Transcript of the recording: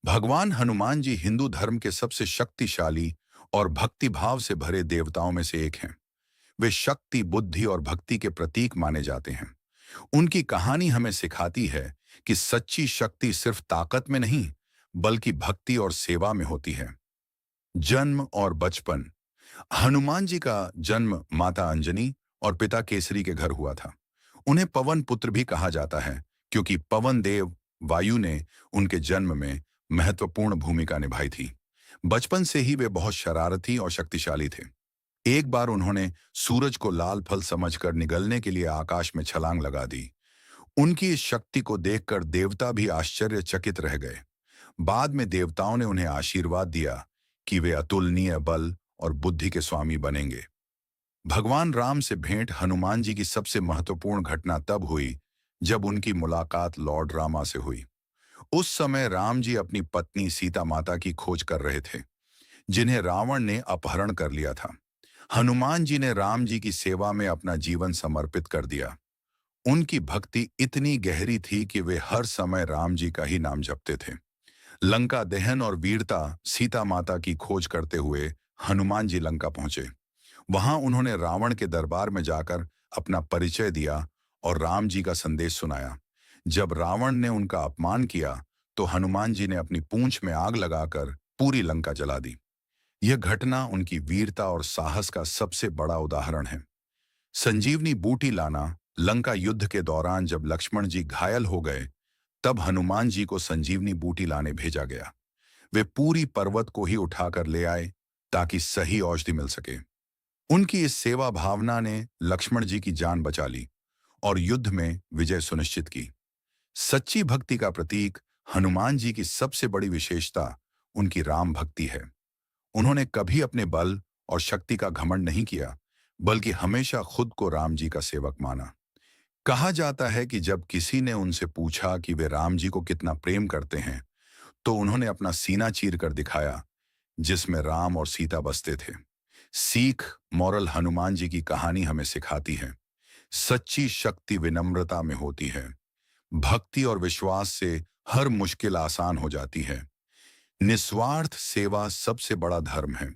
भगवान हनुमान जी हिंदू धर्म के सबसे शक्तिशाली और भक्ति भाव से भरे देवताओं में से एक हैं। वे शक्ति, बुद्धि और भक्ति के प्रतीक माने जाते हैं। उनकी कहानी हमें सिखाती है कि सच्ची शक्ति सिर्फ ताकत में नहीं, बल्कि भक्ति और सेवा में होती है। जन्म और बचपन। हनुमान जी का जन्म माता अंजनी और पिता केसरी के घर हुआ था। उन्हें पवन पुत्र भी कहा जाता है, क्योंकि पवन देव वायु ने उनके जन्म में महत्वपूर्ण भूमिका निभाई थी। बचपन से ही वे बहुत शरारती और शक्तिशाली थे। एक बार उन्होंने सूरज को लाल फल समझकर निगलने के लिए आकाश में छलांग लगा दी। उनकी इस शक्ति को देखकर देवता भी आश्चर्यचकित रह गए। बाद में देवताओं ने उन्हें आशीर्वाद दिया कि वे अतुलनीय बल और बुद्धि के स्वामी बनेंगे। भगवान राम से भेंट। हनुमान जी की सबसे महत्वपूर्ण घटना तब हुई जब उनकी मुलाकात लॉर्ड रामा से हुई। उस समय राम जी अपनी पत्नी सीता माता की खोज कर रहे थे, जिन्हें रावण ने अपहरण कर लिया था। हनुमान जी ने राम जी की सेवा में अपना जीवन समर्पित कर दिया। उनकी भक्ति इतनी गहरी थी कि वे हर समय राम जी का ही नाम जपते थे। लंका दहन और वीरता। सीता माता की खोज करते हुए हनुमान जी लंका पहुंचे। वहां उन्होंने रावण के दरबार में जाकर अपना परिचय दिया और राम जी का संदेश सुनाया। जब रावण ने उनका अपमान किया, तो हनुमान जी ने अपनी पूंछ में आग लगाकर पूरी लंका जला दी। यह घटना उनकी वीरता और साहस का सबसे बड़ा उदाहरण है। संजीवनी बूटी लाना। लंका युद्ध के दौरान जब लक्ष्मण जी घायल हो गए, तब हनुमान जी को संजीवनी बूटी लाने भेजा गया। वे पूरी पर्वत को ही उठाकर ले आए ताकि सही औषधि मिल सके। उनकी इस सेवा भावना ने लक्ष्मण जी की जान बचा ली और युद्ध में विजय सुनिश्चित की। सच्ची भक्ति का प्रतीक हनुमान जी की सबसे बड़ी विशेषता उनकी राम भक्ति है। उन्होंने कभी अपने बल और शक्ति का घमंड नहीं किया, बल्कि हमेशा खुद को राम जी का सेवक माना। कहा जाता है कि जब किसी ने उनसे पूछा कि वे राम जी को कितना प्रेम करते हैं, तो उन्होंने अपना सीना चीर कर दिखाया, जिसमें राम और सीता बसते थे। सीख मॉरल। हनुमान जी की कहानी हमें सिखाती है, सच्ची शक्ति विनम्रता में होती है। भक्ति और विश्वास से हर मुश्किल आसान हो जाती है। निस्वार्थ सेवा सबसे बड़ा धर्म है।